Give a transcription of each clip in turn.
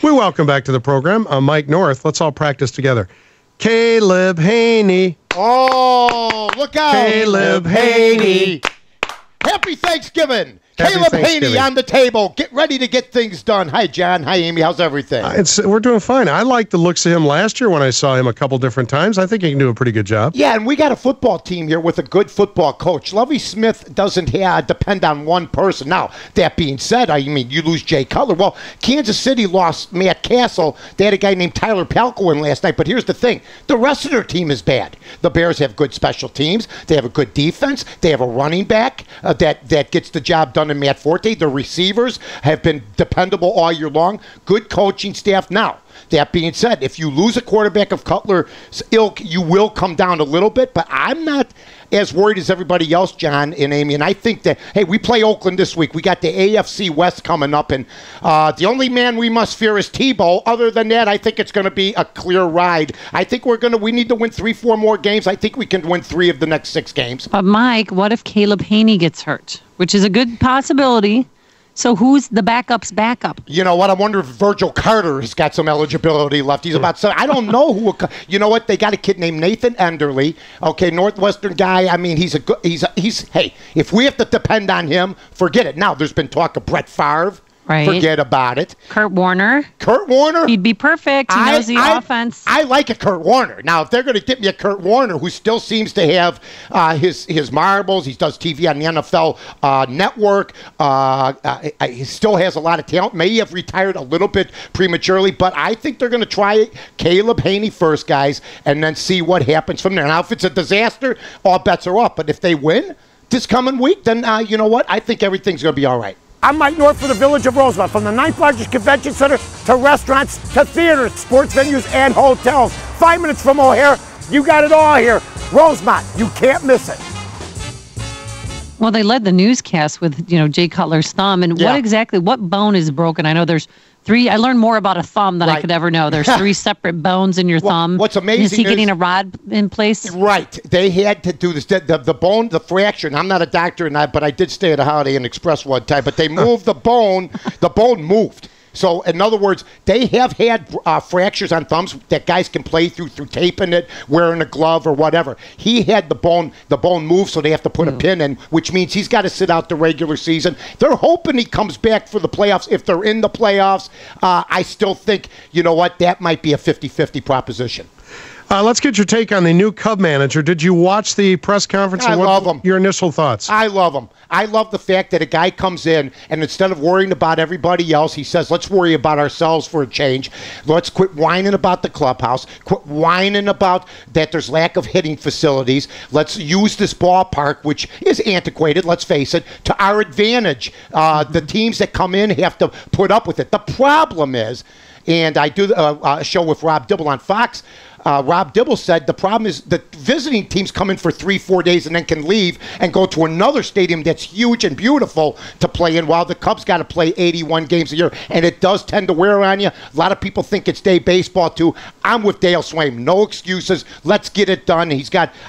We welcome back to the program Mike North. Let's all practice together. Caleb Haney. Oh, look out. Caleb Haney. Happy Thanksgiving. Happy Caleb Thanksgiving. Haney on the table. Get ready to get things done. Hi, John. Hi, Amy. How's everything? We're doing fine. I like the looks of him last year when I saw him a couple different times. I think he can do a pretty good job. Yeah, and we got a football team here with a good football coach. Lovie Smith doesn't depend on one person. Now, that being said, I mean, you lose Jay Cutler. Well, Kansas City lost Matt Castle. They had a guy named Tyler Palko in last night. But here's the thing. The rest of their team is bad. The Bears have good special teams. They have a good defense. They have a running back that gets the job done in Matt Forte. The receivers have been dependable all year long. Good coaching staff. Now, that being said, if you lose a quarterback of Cutler's ilk, you will come down a little bit, but I'm not as worried as everybody else, John and Amy, and I think that, hey, we play Oakland this week. We got the AFC West coming up, and the only man we must fear is Tebow. Other than that, I think it's going to be a clear ride. I think we need to win 3-4 more games. I think we can win 3 of the next 6 games. But Mike, what if Caleb Haney gets hurt? Which is a good possibility. So who's the backup's backup? You know what? I wonder if Virgil Carter has got some eligibility left. He's about 7. I don't know who. You know what? They got a kid named Nathan Enderle. Okay, Northwestern guy. I mean, he's. Hey, if we have to depend on him, forget it. Now, there's been talk of Brett Favre. Right. Forget about it. Kurt Warner. He'd be perfect. He knows the offense. I like a Kurt Warner. Now, if they're going to get me a Kurt Warner, who still seems to have his marbles, he does TV on the NFL Network. He still has a lot of talent. May have retired a little bit prematurely, but I think they're going to try Caleb Haney first, guys, and then see what happens from there. Now, if it's a disaster, all bets are off. But if they win this coming week, then you know what? I think everything's going to be all right. I'm Mike North for the Village of Rosemont. From the 9th largest convention center to restaurants to theaters, sports venues, and hotels. 5 minutes from O'Hare, you got it all here. Rosemont, you can't miss it. Well, they led the newscast with, Jay Cutler's thumb. And what bone is broken? I know there's 3. I learned more about a thumb than I could ever know. There's 3 separate bones in your thumb. What's amazing is he getting a rod in place? Right. They had to do this. The bone, the fracture, and I'm not a doctor, but I did stay at a Holiday Inn Express one time, but they moved the bone. The bone moved. So, in other words, they have had fractures on thumbs that guys can play through taping it, wearing a glove or whatever. He had the bone moved, so they have to put a pin in, which means he's got to sit out the regular season. They're hoping he comes back for the playoffs. If they're in the playoffs, I still think, you know what, that might be a 50-50 proposition. Let's get your take on the new Cub manager. Did you watch the press conference? I love him. Your initial thoughts? I love him. I love the fact that a guy comes in and instead of worrying about everybody else, he says, let's worry about ourselves for a change. Let's quit whining about the clubhouse. Quit whining about that there's lack of hitting facilities. Let's use this ballpark, which is antiquated, let's face it, to our advantage. The teams that come in have to put up with it. The problem is, and I do a show with Rob Dibble on Fox, Rob Dibble said the problem is that visiting teams come in for 3-4 days and then can leave and go to another stadium that's huge and beautiful to play in, while the Cubs got to play 81 games a year, and it does tend to wear on you. A lot of people think it's day baseball too. I'm with Dale Swaim. No excuses. Let's get it done.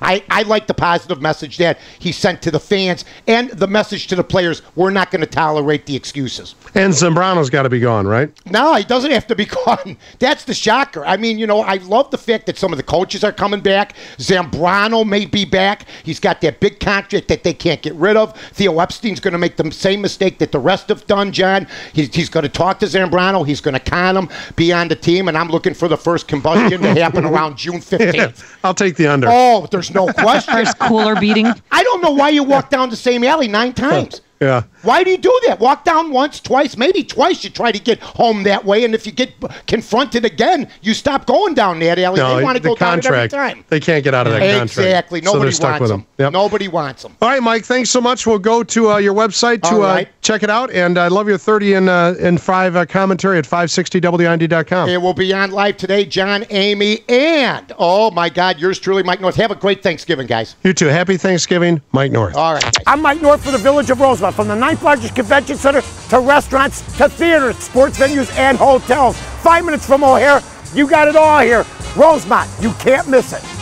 I like the positive message that he sent to the fans and the message to the players. We're not going to tolerate the excuses. And Zambrano's got to be gone, right? No, he doesn't have to be gone. That's the shocker. I mean, I love the fact that some of the coaches are coming back. Zambrano may be back. He's got that big contract that they can't get rid of. Theo Epstein's going to make the same mistake that the rest have done, John. He's going to talk to Zambrano. He's going to con him, be on the team, and I'm looking for the first combustion to happen around June 15th. Yeah, I'll take the under. Oh, there's no question. There's cooler beating. I don't know why you walk down the same alley 9 times. Yeah. Why do you do that? Walk down once, twice, maybe twice you try to get home that way, and if you get confronted again, you stop going down that alley. No, they want to go down it every time. They can't get out of that contract. Exactly. Nobody so wants them. Yep. Nobody wants them. All right, Mike, thanks so much. We'll go to your website to check it out, and I love your 30 and 5 commentary at 560WIND.com. It will be on live today, John, Amy, and, oh, my God, yours truly, Mike North. Have a great Thanksgiving, guys. You too. Happy Thanksgiving, Mike North. All right, guys. I'm Mike North for the Village of Rosemont. From the 9th largest convention center to restaurants to theaters, sports venues, and hotels. 5 minutes from O'Hare, you got it all here. Rosemont, you can't miss it.